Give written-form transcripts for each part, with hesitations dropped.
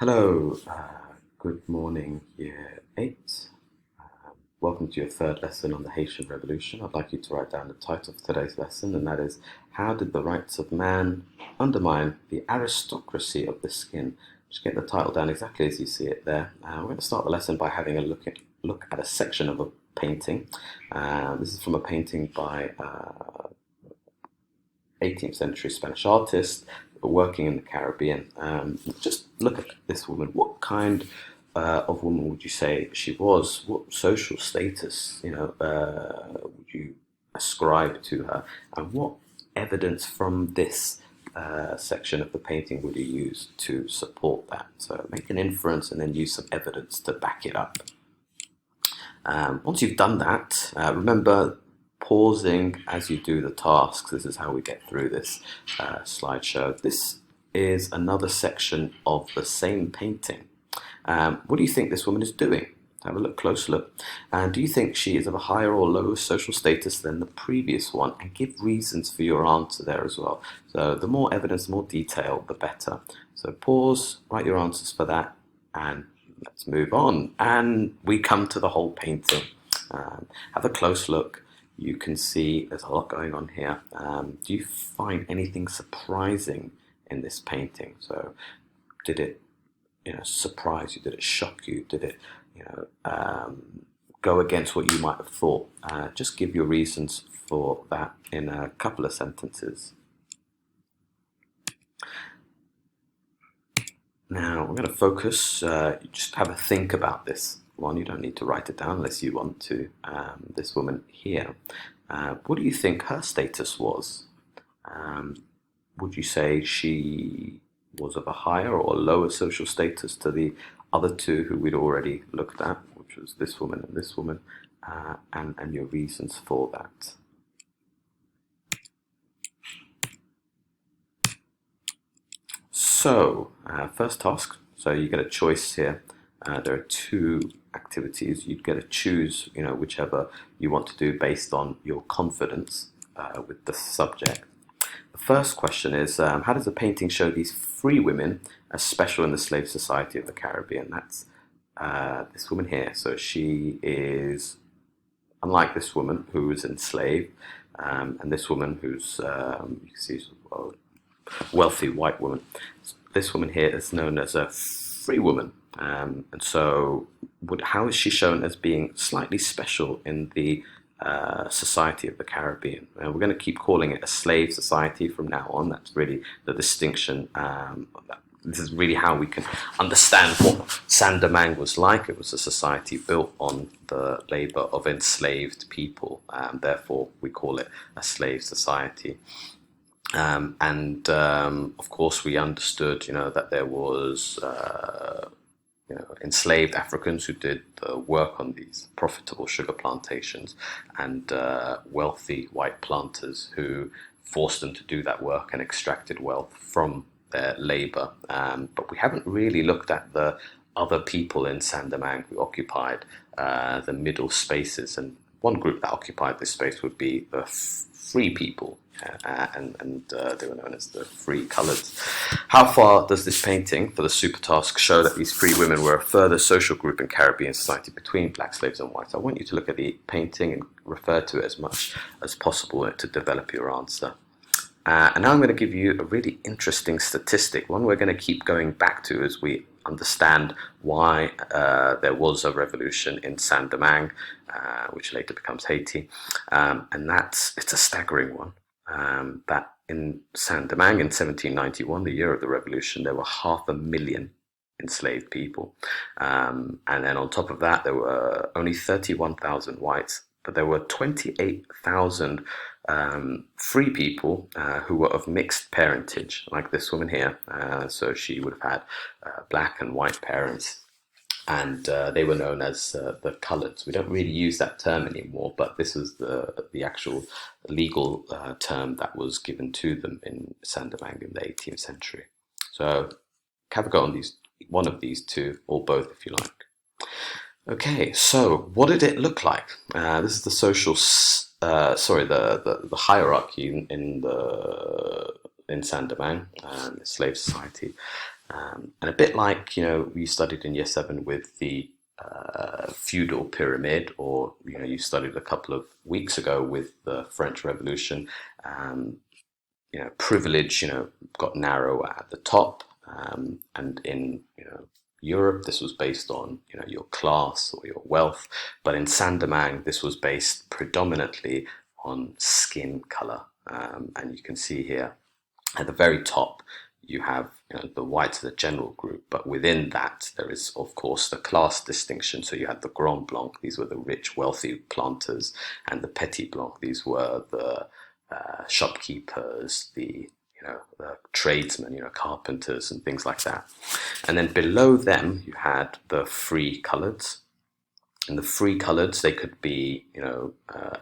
Hello, good morning, year 8. Welcome to your third lesson on the Haitian Revolution. I'd like you to write down the title of today's lesson, and that is, How Did the Rights of Man Undermine the Aristocracy of the Skin? Just get the title down exactly as you see it there. We're going to start the lesson by having a look at a section of a painting. This is from a painting by 18th century Spanish artist working in the Caribbean. Just look at this woman. What kind of woman would you say she was? What social status, would you ascribe to her? And what evidence from this section of the painting would you use to support that? So make an inference and then use some evidence to back it up. Once you've done that, remember pausing as you do the tasks. This is how we get through this slideshow. This is another section of the same painting. What do you think this woman is doing? Have a close look. And do you think she is of a higher or lower social status than the previous one? And give reasons for your answer there as well. So the more evidence, the more detail, the better. So pause, write your answers for that, and let's move on. And we come to the whole painting. Have a close look. You can see there's a lot going on here. Do you find anything surprising in this painting? So did it surprise you? Did it shock you? Did it go against what you might have thought? Just give your reasons for that in a couple of sentences. Now we're going to focus, just have a think about this one. You don't need to write it down unless you want to. This woman here, what do you think her status was? Would you say she was of a higher or lower social status to the other two who we'd already looked at, which was this woman and this woman, and your reasons for that? So, first task. So you get a choice here. There are two activities. You get to choose, whichever you want to do based on your confidence with the subject. The first question is, how does the painting show these free women as special in the slave society of the Caribbean? That's this woman here. So she is unlike this woman who was enslaved, and this woman who's, you can see, a wealthy white woman. This woman here is known as a free woman. And so how is she shown as being slightly special in the society of the Caribbean? We're going to keep calling it a slave society from now on. That's really the distinction. This is really how we can understand what Saint-Domingue was like. It was a society built on the labor of enslaved people. Therefore, we call it a slave society. Of course, we understood, that there was enslaved Africans who did the work on these profitable sugar plantations, and wealthy white planters who forced them to do that work and extracted wealth from their labor. But we haven't really looked at the other people in Saint-Domingue who occupied the middle spaces. And one group that occupied this space would be the free people, and they were known as the free coloreds. How far does this painting for the super task show that these free women were a further social group in Caribbean society between black slaves and whites? I want you to look at the painting and refer to it as much as possible to develop your answer. And now I'm going to give you a really interesting statistic, one we're going to keep going back to as we understand why there was a revolution in Saint-Domingue, which later becomes Haiti. And it's a staggering one. That in Saint-Domingue in 1791, the year of the revolution, there were 500,000 enslaved people. And then on top of that, there were only 31,000 whites, but there were 28,000 free people who were of mixed parentage, like this woman here. So she would have had black and white parents, and they were known as the coloreds. We don't really use that term anymore, but this was the actual legal term that was given to them in Saint-Domingue in the 18th century. So have a go on one of these two, or both if you like. Okay, so what did it look like? This is the the hierarchy in Saint-Domingue, the slave society. And a bit like, you studied in year seven with the feudal pyramid, or, you studied a couple of weeks ago with the French Revolution, um, privilege, got narrow at the top, and in, Europe, this was based on, your class or your wealth, but in Saint-Domingue, this was based predominantly on skin color. And you can see here at the very top, you have, the whites of the general group, but within that there is, of course, the class distinction. So you had the Grand Blanc; these were the rich, wealthy planters, and the Petit Blanc; these were the shopkeepers, the tradesmen, carpenters and things like that. And then below them, you had the free coloreds. And the free coloreds, they could be,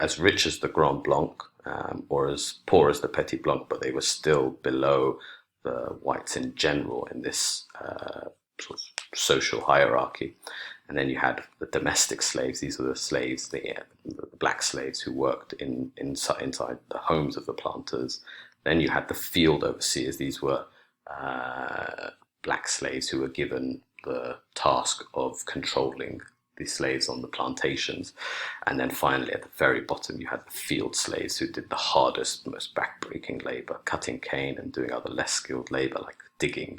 as rich as the Grand Blanc, or as poor as the Petit Blanc, but they were still below the whites in general in this sort of social hierarchy. And then you had the domestic slaves. These were the slaves, the black slaves who worked inside the homes of the planters. Then you had the field overseers. These were black slaves who were given the task of controlling the slaves on the plantations. And then finally, at the very bottom, you had the field slaves who did the hardest, most backbreaking labor, cutting cane and doing other less skilled labor like digging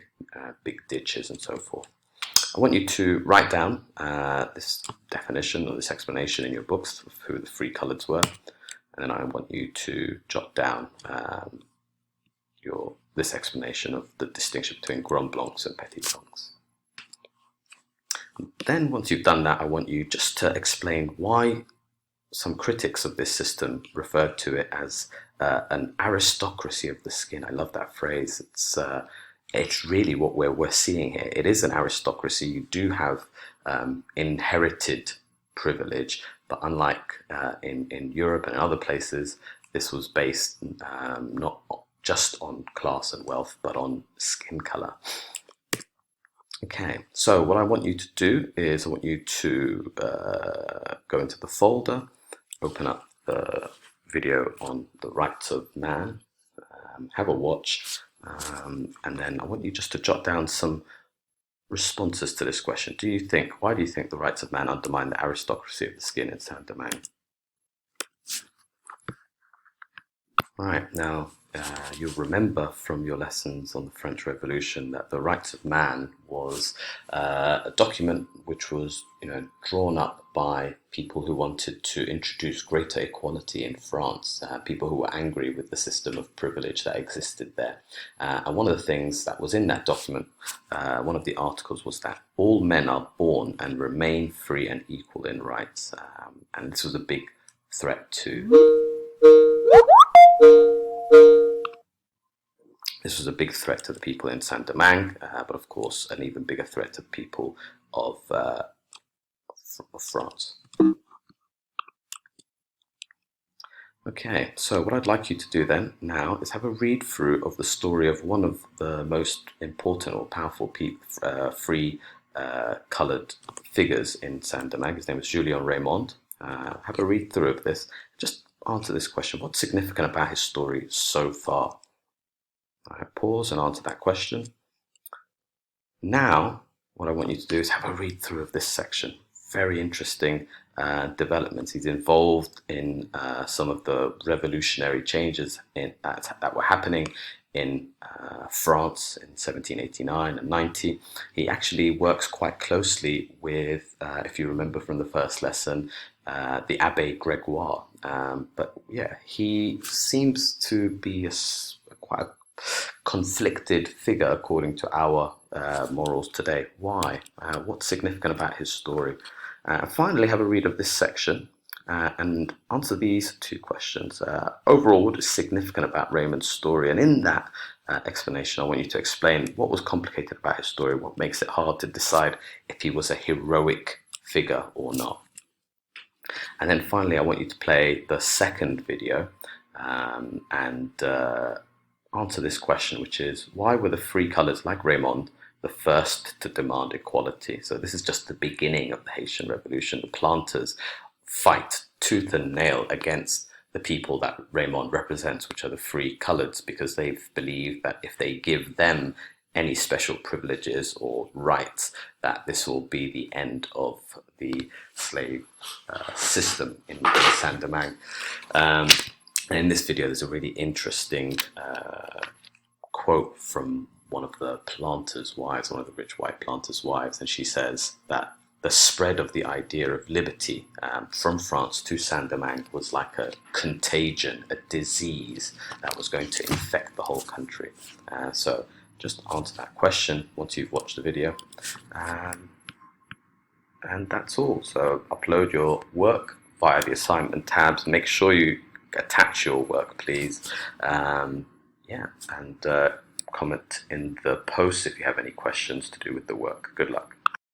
big ditches and so forth. I want you to write down this definition or this explanation in your books of who the free coloreds were. And then I want you to jot down this explanation of the distinction between Grand Blancs and Petit Blancs. Then, once you've done that, I want you just to explain why some critics of this system referred to it as an aristocracy of the skin. I love that phrase. It's really what we're seeing here. It is an aristocracy. You do have inherited privilege, but unlike in Europe and other places, this was based not just on class and wealth, but on skin color. Okay, so what I want you to do is I want you to go into the folder, open up the video on the rights of man, have a watch, and then I want you just to jot down some responses to this question. Why do you think the rights of man undermine the aristocracy of the skin in Saint-Domingue? Right, now you'll remember from your lessons on the French Revolution that the rights of man was a document which was, drawn up by people who wanted to introduce greater equality in France, people who were angry with the system of privilege that existed there. And one of the things that was in that document, one of the articles, was that all men are born and remain free and equal in rights. And this was a big threat to... This was a big threat to the people in Saint-Domingue, but of course an even bigger threat to the people of France. Okay, so what I'd like you to do then now is have a read through of the story of one of the most important or powerful free coloured figures in Saint-Domingue. His name is Julien Raymond. Have a read through of this. Just answer this question. What's significant about his story so far? All right, pause and answer that question. Now, what I want you to do is have a read through of this section. Very interesting developments. He's involved in some of the revolutionary changes that were happening in France in 1789 and 90. He actually works quite closely with, if you remember from the first lesson, the Abbé Gregoire. But yeah, he seems to be quite a conflicted figure according to our morals today. Why? What's significant about his story? Finally, have a read of this section and answer these two questions. Overall, what is significant about Raymond's story? And in that explanation, I want you to explain what was complicated about his story, what makes it hard to decide if he was a heroic figure or not. And then finally, I want you to play the second video and answer this question, which is, why were the free colours like Raymond the first to demand equality? So this is just the beginning of the Haitian Revolution. The planters fight tooth and nail against the people that Raymond represents, which are the free coloureds, because they believe that if they give them any special privileges or rights, that this will be the end of the slave system in Saint-Domingue. And in this video, there's a really interesting quote from one of the planters' wives, one of the rich white planters' wives, and she says that the spread of the idea of liberty from France to Saint-Domingue was like a contagion, a disease that was going to infect the whole country. So just answer that question once you've watched the video. And that's all. So upload your work via the assignment tabs. Make sure you attach your work, please. Yeah, and comment in the post if you have any questions to do with the work. Good luck.